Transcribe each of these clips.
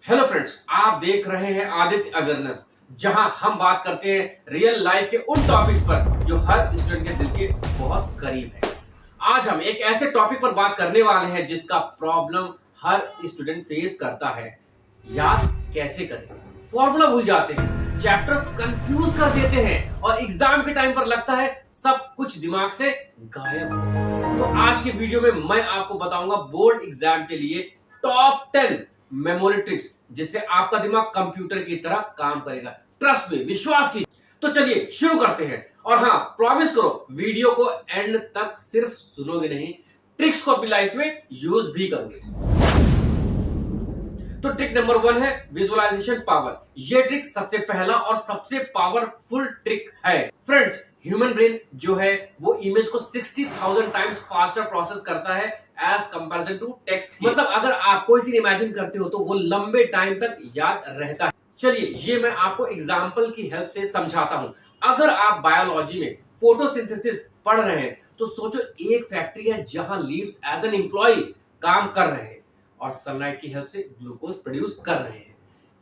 Hello friends, आप देख रहे हैं आदित्य अवेयरनेस, जहां हम बात करते हैं रियल लाइफ के उन टॉपिक्स पर जो हर स्टूडेंट के दिल के बहुत करीब है। आज हम एक ऐसे टॉपिक पर बात करने वाले हैं जिसका प्रॉब्लम हर स्टूडेंट फेस करता है। याद कैसे करें, फॉर्मूला भूल जाते हैं, चैप्टर्स कंफ्यूज कर देते हैं और एग्जाम के टाइम पर लगता है सब कुछ दिमाग से गायब हो गया। तो आज की वीडियो में मैं आपको बताऊंगा बोर्ड एग्जाम के लिए टॉप 10 मेमोरी ट्रिक्स जिससे आपका दिमाग कंप्यूटर की तरह काम करेगा। ट्रस्ट में, विश्वास कीजिए। तो चलिए शुरू करते हैं। और हाँ, प्रॉमिस करो वीडियो को एंड तक सिर्फ सुनोगे नहीं, ट्रिक्स को अपनी लाइफ में यूज भी करोगे। तो ट्रिक नंबर 1 है विजुअलाइजेशन पावर। ये ट्रिक सबसे पहला और सबसे पावरफुल ट्रिक है। फ्रेंड्स, ह्यूमन ब्रेन जो है वो इमेज को 60,000 टाइम्स फास्टर प्रोसेस करता है एज कंपैरिजन टू टेक्स्ट। मतलब अगर आप कोई सीन इमेजिन करते हो तो वो लंबे टाइम तक याद रहता है। चलिए ये मैं आपको एग्जांपल की हेल्प से समझाता हूं। अगर आप बायोलॉजी में फोटोसिंथेसिस पढ़ रहे हैं तो सोचो एक फैक्ट्री है जहां लीव्स एज एन एम्प्लॉय काम कर रहे हैं और सनलाइट की हेल्प से ग्लूकोज प्रोड्यूस कर रहे हैं।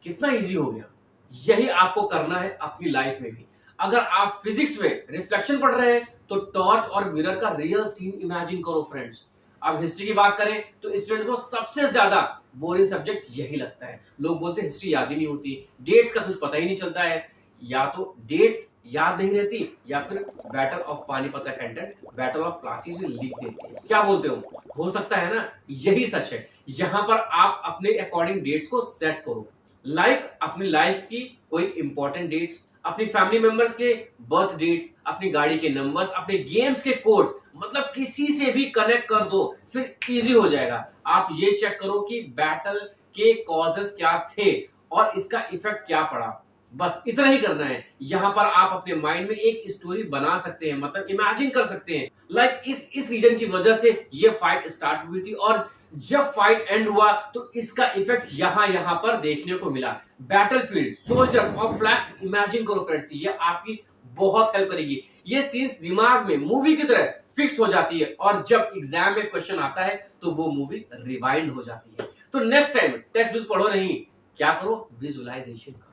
कितना इजी हो गया। यही आपको करना है अपनी लाइफ में भी। अगर आप फिजिक्स में रिफ्लेक्शन पढ़ रहे हैं तो टॉर्च और मिरर का रियल सीन इमेजिन करो फ्रेंड्स। अब हिस्ट्री की बात करें तो स्टूडेंट को सबसे ज्यादा बोरिंग सब्जेक्ट यही लगता है। लोग बोलते हैं हिस्ट्री याद ही नहीं होती, डेट्स का कुछ पता ही नहीं चलता है। या तो डेट्स याद नहीं रहती या फिर बैटल ऑफ पानीपत का कंटेंट बैटल ऑफ प्लासी में लिख देते हैं। क्या बोलते हो सकता है ना, यही सच है। यहां पर आप अपने अकॉर्डिंग डेट्स को सेट करो। लाइक अपनी लाइफ की कोई इंपॉर्टेंट डेट्स, अपनी फैमिली मेंबर्स के बर्थ डेट्स, अपनी गाड़ी के नंबर्स, अपने गेम्स के कोड्स, मतलब किसी से भी कनेक्ट कर दो, फिर इजी हो जाएगा। आप ये चेक करो कि बैटल के कॉजेस क्या थे और इसका इफेक्ट क्या पड़ा। बस इतना ही करना है। यहां पर आप अपने माइंड में एक स्टोरी बना सकते हैं, मतलब इमेजिन कर सकते हैं। लाइक इस रीजन की वजह से ये फाइट स्टार्ट हुई थी और जब फाइट एंड हुआ तो इसका इफेक्ट यहां पर देखने को मिला। बैटलफील्ड, सोल्जर्स और फ्लैग्स इमेजिन करो फ्रेंड्स, ये आपकी बहुत हेल्प करेगी। ये सीन्स दिमाग में मूवी की तरह फिक्स हो जाती है और जब एग्जाम में क्वेश्चन आता है तो वो मूवी रिवाइंड हो जाती है। तो नेक्स्ट टाइम टेक्स्ट बुक पढ़ो नहीं, क्या करो, विजुअलाइजेशन करो।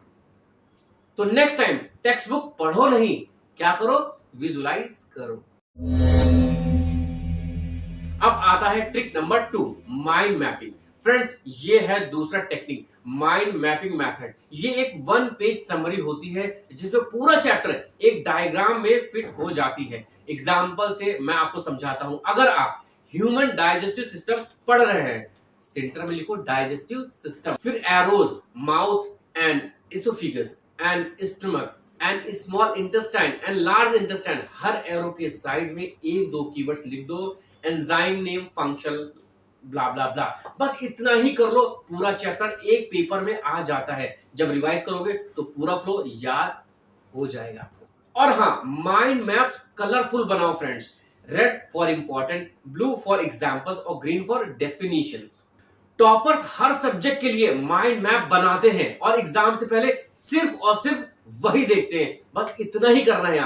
तो नेक्स्ट टाइम टेक्स्ट बुक पढ़ो नहीं, क्या करो, विजुअलाइज करो। अब आता है trick number 2, mind mapping. Friends, ये है दूसरा टेक्निक, माइंड मैपिंग मेथड। ये एक 1 पेज समरी होती है जिसमें पूरा चैप्टर एक डायग्राम में फिट हो जाती है। एग्जांपल से मैं आपको समझाता हूं। अगर आप ह्यूमन डाइजेस्टिव सिस्टम पढ़ रहे हैं, सेंटर में लिखो डाइजेस्टिव सिस्टम, फिर arrows, mouth and oesophagus and stomach and small intestine and large intestine. Her arrow के साइड में 1-2 कीवर्ड्स लिख दो, एंजाइम नेम, फंक्शन, ब्ला ब्ला ब्ला। बस इतना ही कर लो, पूरा चैप्टर एक पेपर में आ जाता है। जब रिवाइज करोगे तो पूरा फ्लो याद हो जाएगा आपको। और हाँ, माइंड मैप्स कलरफुल बनाओ friends. Red for important, blue for examples और ग्रीन फॉर डेफिनेशंस। टॉपर्स हर सब्जेक्ट के लिए माइंड मैप बनाते हैं और एग्जाम से पहले सिर्फ और सिर्फ वही देखते हैं। बस इतना ही करना है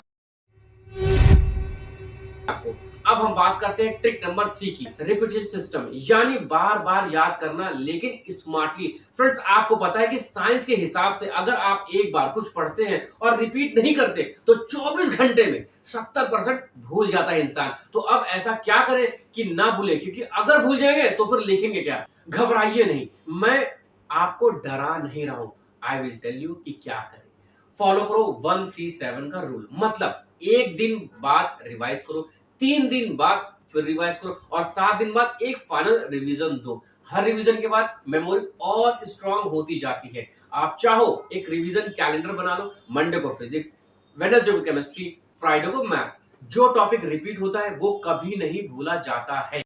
आपको। अब हम बात करते हैं ट्रिक नंबर 3 की, रिपीटेशन सिस्टम, यानी बार बार याद करना लेकिन स्मार्टली। फ्रेंड्स, आपको पता है कि साइंस के हिसाब से अगर आप एक बार कुछ पढ़ते हैं और रिपीट नहीं करते तो 24 घंटे में 70% भूल जाता है इंसान। तो अब ऐसा क्या करें कि ना भूले, क्योंकि अगर भूल जाएंगे तो फिर लिखेंगे क्या। घबराइए नहीं, मैं आपको डरा नहीं रहा हूं। आई विल टेल यू कि क्या करें। फॉलो करो 137 का रूल, मतलब एक दिन बाद रिवाइज करो, 3 दिन बाद फिर रिवाइज करो और 7 दिन बाद एक फाइनल रिवीजन दो। हर रिवीजन के बाद मेमोरी और स्ट्रांग होती जाती है। आप चाहो एक रिवीजन कैलेंडर बना लो, मंडे को फिजिक्स, वेडनेसडे को केमिस्ट्री, फ्राइडे को मैथ्स। जो टॉपिक रिपीट होता है वो कभी नहीं भूला जाता है।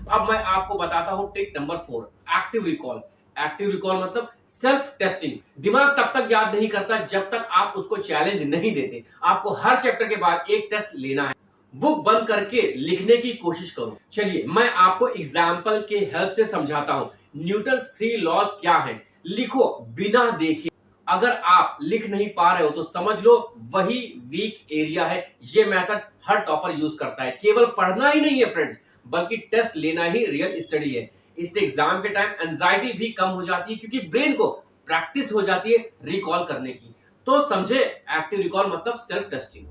अब मैं आपको बताता हूं trick number 4, active recall. Active recall मतलब सेल्फ टेस्टिंग। दिमाग तब तक याद नहीं करता जब तक आप उसको चैलेंज नहीं देते। आपको हर चैप्टर के बाद एक टेस्ट लेना है। बुक बंद करके लिखने की कोशिश करो। चलिए मैं आपको एग्जाम्पल के हेल्प से समझाता हूं। न्यूटन्स 3 लॉज क्या है, लिखो बिना देखे। अगर आप लिख नहीं पा रहे हो तो समझ लो वही वीक एरिया है। ये मेथड हर टॉपर यूज करता है। केवल पढ़ना ही नहीं है फ्रेंड्स, बल्कि टेस्ट लेना ही रियल स्टडी है। इससे एग्जाम के टाइम एंजाइटी भी कम हो जाती है क्योंकि ब्रेन को प्रैक्टिस हो जाती है रिकॉल करने की। तो समझे, एक्टिव रिकॉल मतलब सेल्फ टेस्टिंग।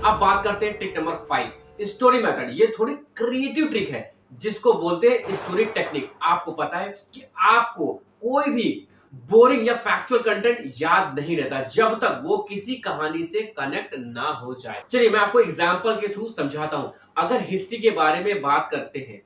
अब बात करते हैं ट्रिक नंबर 5, स्टोरी मेथड। ये थोड़ी क्रिएटिव ट्रिक है जिसको बोलते हैं स्टोरी टेक्निक। आपको पता है कि आपको कोई भी बोरिंग या फैक्चुअल कंटेंट याद नहीं रहता जब तक वो किसी कहानी से कनेक्ट ना हो जाए। चलिए मैं आपको एग्जांपल के थ्रू समझाता हूं। अगर हिस्ट्री के बारे में बात करते हैं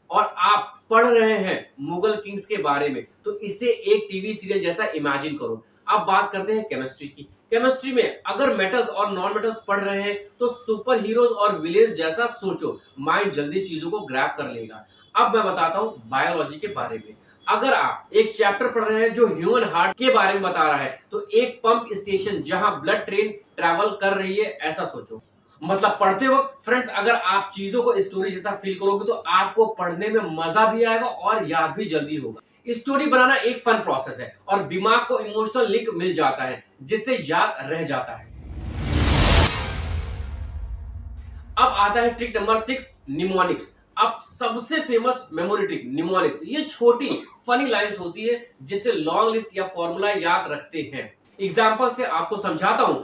और आप पढ़ रहे हैं मुगल किंग्स के बारे में, तो इसे एक टीवी सीरियल जैसा इमेजिन करो। अब बात करते हैं केमिस्ट्री की। केमिस्ट्री में अगर मेटल्स और नॉन मेटल्स पढ़ रहे हैं तो सुपर हीरोज और विलेन्स जैसा सोचो, माइंड जल्दी चीजों को ग्रैब कर लेगा। अब मैं बताता हूं बायोलॉजी के बारे में। अगर आप एक चैप्टर पढ़ रहे हैं जो ह्यूमन हार्ट के बारे में बता रहा है, तो एक पंप स्टेशन जहां ब्लड ट्रेन ट्रैवल कर रही है ऐसा सोचो। मतलब पढ़ते वक्त फ्रेंड्स अगर आप चीजों को स्टोरी जैसा फील करोगे तो आपको पढ़ने में मजा भी आएगा और याद भी जल्दी होगा। स्टोरी बनाना एक फन प्रोसेस है और दिमाग को इमोशनल लिंक मिल जाता है जिससे याद रह जाता है। अब आता है ट्रिक नंबर 6, निमोनिक्स। अब सबसे फेमस मेमोरी ट्रिक निमोनिक्स। ये छोटी फनी लाइंस होती है जिससे लॉन्ग लिस्ट या फॉर्मूला याद रखते हैं। एग्जांपल से आपको समझाता हूं।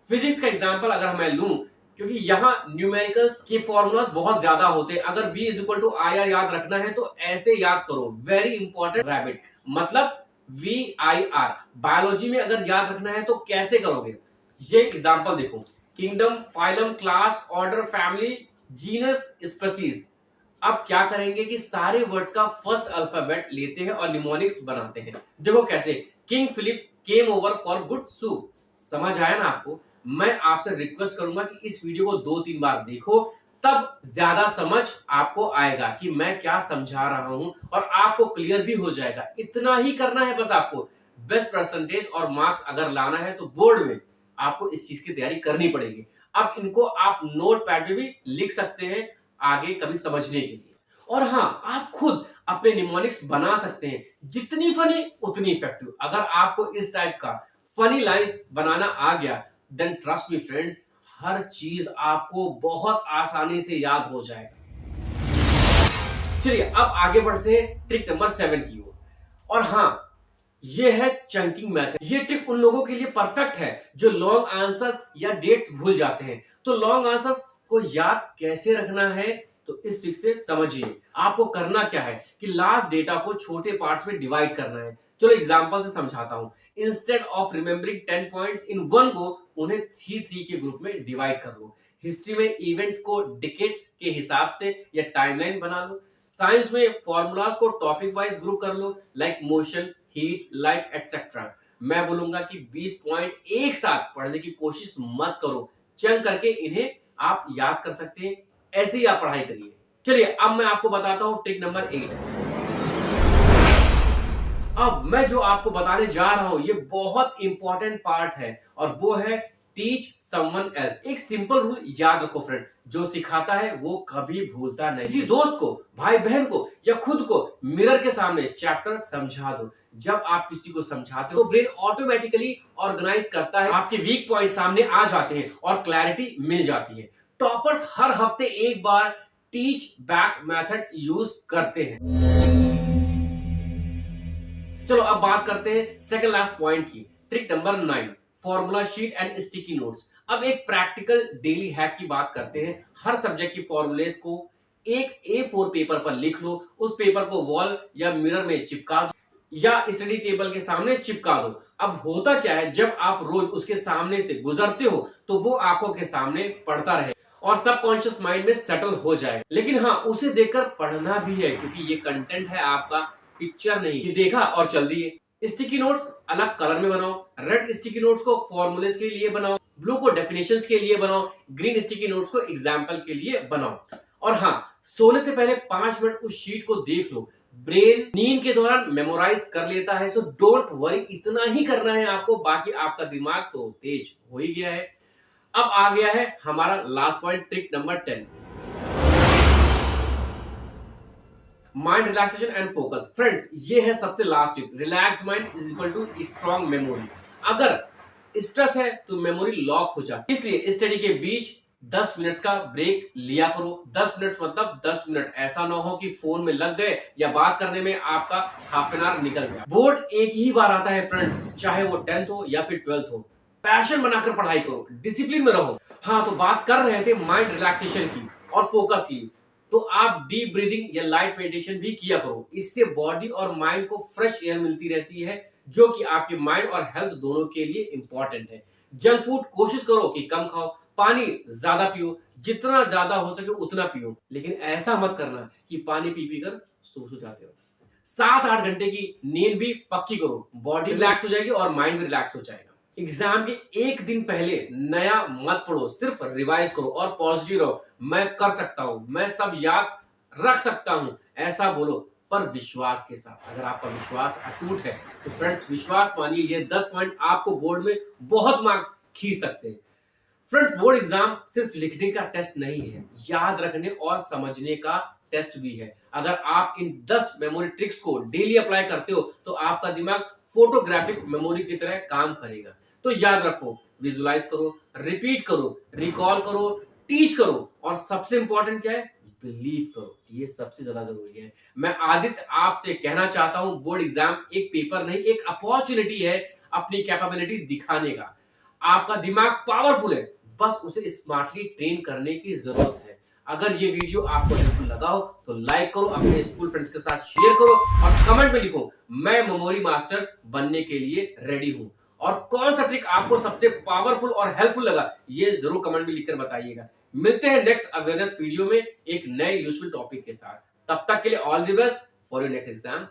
फिजिक्स का एग्जांपल अगर मैं लूं, क्योंकि यहाँ न्यूमेरिकल्स के फॉर्मूलाज बहुत ज्यादा होते हैं। अगर V = IR याद रखना है तो ऐसे याद करो, वेरी इंपॉर्टेंट रैबिट, मतलब VIR। बायोलॉजी में अगर याद रखना है तो कैसे करोगे, ये एग्जांपल देखो। Kingdom, phylum, class, order, family, genus, species. अब क्या करेंगे कि सारे वर्ड्स का फर्स्ट अल्फाबेट लेते हैं और निमोनिक्स बनाते हैं। देखो कैसे। King Philip came over for good soup. समझ आया ना आपको? मैं आपसे रिक्वेस्ट करूंगा कि इस वीडियो को 2-3 बार देखो, तब ज्यादा समझ आपको आएगा कि मैं क्या समझा रहा हूं और आपको क्लियर भी हो जाएगा। इतना ही करना है बस आपको। बेस्ट परसेंटेज और मार्क्स अगर लाना है तो बोर्ड में आपको इस चीज की तैयारी करनी पड़ेगी। अब इनको आप नोट पैड पे भी लिख सकते हैं आगे कभी समझने के लिए। और हाँ, आप खुद अपने निमोनिक्स बना सकते हैं। जितनी फनी उतनी इफेक्टिव। अगर आपको इस टाइप का फनी लाइंस बनाना आ गया, देन ट्रस्ट मी फ्रेंड्स, हर चीज आपको बहुत आसानी से याद हो जाएगा। चलिए अब आगे बढ़ते हैं ट्रिक नंबर 7 की ओर। और हाँ, ये है चंकिंग मेथड। ये ट्रिक उन लोगों के लिए परफेक्ट है जो लॉन्ग आंसर्स या डेट्स भूल जाते हैं। तो लॉन्ग आंसर्स को याद कैसे रखना है, तो इस ट्रिक से समझिए। आपको करना क्या है कि लास्ट डेटा को छोटे पार्ट्स में डिवाइड करना है। चलो एग्जांपल से समझाता हूं। Instead of remembering 10 points in one go, उन्हें 3-3 के ग्रुप में डिवाइड कर लो। हिस्ट्री में इवेंट्स को डिकेड्स के हिसाब से या टाइमलाइन बना लो। साइंस में फॉर्मूलाज को टॉपिक वाइज ग्रुप कर लो, like motion, heat, light etcetera. मैं बोलूंगा कि 20 पॉइंट एक साथ पढ़ने की कोशिश मत करो, चंक करके इन्हें आप याद कर सकते हैं। ऐसे ही आप पढ़ाई करिए। चलिए अब मैं आपको बताता हूं ट्रिक नंबर 8। अब मैं जो आपको बताने जा रहा हूं ये बहुत इंपॉर्टेंट पार्ट है और वो है टीच समवन एल्स। एक सिंपल रूल याद रखो फ्रेंड, जो सिखाता है वो कभी भूलता नहीं। किसी दोस्त को, भाई बहन को या खुद को मिरर के सामने चैप्टर समझा दो। जब आप किसी को समझाते हो तो ब्रेन ऑटोमेटिकली ऑर्गेनाइज करता है, आपके वीक पॉइंट सामने आ जाते हैं और क्लैरिटी मिल जाती है। टॉपर्स हर हफ्ते एक बार टीच बैक मेथड यूज करते हैं। चलो अब बात करते हैं सेकंड लास्ट पॉइंट की, trick number 9, formula sheet and sticky notes. अब एक प्रैक्टिकल डेली हैक की बात करते हैं। हर सब्जेक्ट की फॉर्मूलेस को एक A4 पेपर पर लिख लो। उस पेपर को वॉल या मिरर में चिपका दो या स्टडी टेबल के सामने चिपका दो। अब होता क्या है, जब आप रोज उसके सामने से गुजरते हो तो वो आंखों के सामने पढ़ता रहे और सबकॉन्शियस माइंड में सेटल हो जाएगा। लेकिन हाँ, उसे देखकर पढ़ना भी है क्योंकि ये कंटेंट है आपका, पिक्चर नहीं कि देखा और चल दिए। स्टिकी नोट्स अलग कलर में बनाओ। रेड स्टिकी नोट्स को फॉर्मूलेस के लिए बनाओ, ब्लू को डेफिनेशंस के लिए बनाओ, ग्रीन स्टिकी नोट्स को एग्जाम्पल के लिए बनाओ। और हाँ, सोने से पहले 5 मिनट उस शीट को देख लो। ब्रेन नींद के दौरान मेमोराइज कर लेता है, सो डोंट वरी, इतना ही करना है आपको। बाकी आपका दिमाग तो तेज हो ही गया है। अब आ गया है हमारा last point, trick number 10, mind relaxation and focus. Friends ये है सबसे last trick. Relax mind is equal to strong memory. अगर स्ट्रेस है तो मेमोरी लॉक हो जाती है, इसलिए स्टडी के बीच 10 मिनट्स का ब्रेक लिया करो। 10 मिनट्स मतलब 10 मिनट, ऐसा ना हो कि फोन में लग गए या बात करने में आपका हाफ एन आवर निकल गया। बोर्ड एक ही बार आता है फ्रेंड्स, चाहे वो 10th हो या फिर 12th हो। पैशन बनाकर पढ़ाई करो, डिसिप्लिन में रहो। हाँ, तो बात कर रहे थे माइंड रिलैक्सेशन की और फोकस की, तो आप डीप ब्रीदिंग या लाइट मेडिटेशन भी किया करो। इससे बॉडी और माइंड को फ्रेश एयर मिलती रहती है, जो कि आपके माइंड और हेल्थ दोनों के लिए इंपॉर्टेंट है। जंक फूड कोशिश करो कि कम खाओ, पानी ज्यादा पियो, जितना ज्यादा हो सके उतना पियो, लेकिन ऐसा मत करना कि पानी पी पी कर सो जाते हो। 7-8 घंटे की नींद भी पक्की करो, बॉडी रिलैक्स हो जाएगी और माइंड भी रिलैक्स हो जाएगा। एग्जाम के एक दिन पहले नया मत पढ़ो, सिर्फ रिवाइज करो और पॉजिटिव रहो। मैं कर सकता हूं, मैं सब याद रख सकता हूं, ऐसा बोलो, पर विश्वास के साथ। अगर आपका विश्वास अटूट है तो फ्रेंड्स विश्वास मानिए, ये 10 पॉइंट आपको बोर्ड में बहुत मार्क्स खींच सकते हैं। फ्रेंड्स, बोर्ड एग्जाम सिर्फ लिखने का टेस्ट नहीं है, याद रखने और समझने का टेस्ट भी है। अगर आप इन 10 मेमोरी ट्रिक्स को डेली अप्लाई करते हो तो आपका दिमाग फोटोग्राफिक मेमोरी की तरह काम करेगा। तो याद रखो, विजुलाइज करो, रिपीट करो, रिकॉल करो, टीच करो और सबसे इंपॉर्टेंट क्या है, बिलीव करो। ये सबसे ज्यादा जरूरी है। मैं आदित्य आपसे कहना चाहता हूं, बोर्ड एग्जाम एक पेपर नहीं, एक अपॉर्चुनिटी है अपनी कैपेबिलिटी दिखाने का। आपका दिमाग पावरफुल है, बस उसे स्मार्टली ट्रेन करने की जरूरत है। अगर ये वीडियो आपको हेल्पफुल लगा हो तो लाइक करो, अपने स्कूल फ्रेंड्स के साथ शेयर करो और कमेंट में लिखो, मैं मेमोरी मास्टर बनने के लिए रेडी हूं। और कौन सा ट्रिक आपको सबसे पावरफुल और हेल्पफुल लगा, ये जरूर कमेंट में लिखकर बताइएगा। मिलते हैं नेक्स्ट अवेयरनेस वीडियो में एक नए यूजफुल टॉपिक के साथ। तब तक के लिए all the best for your next exam.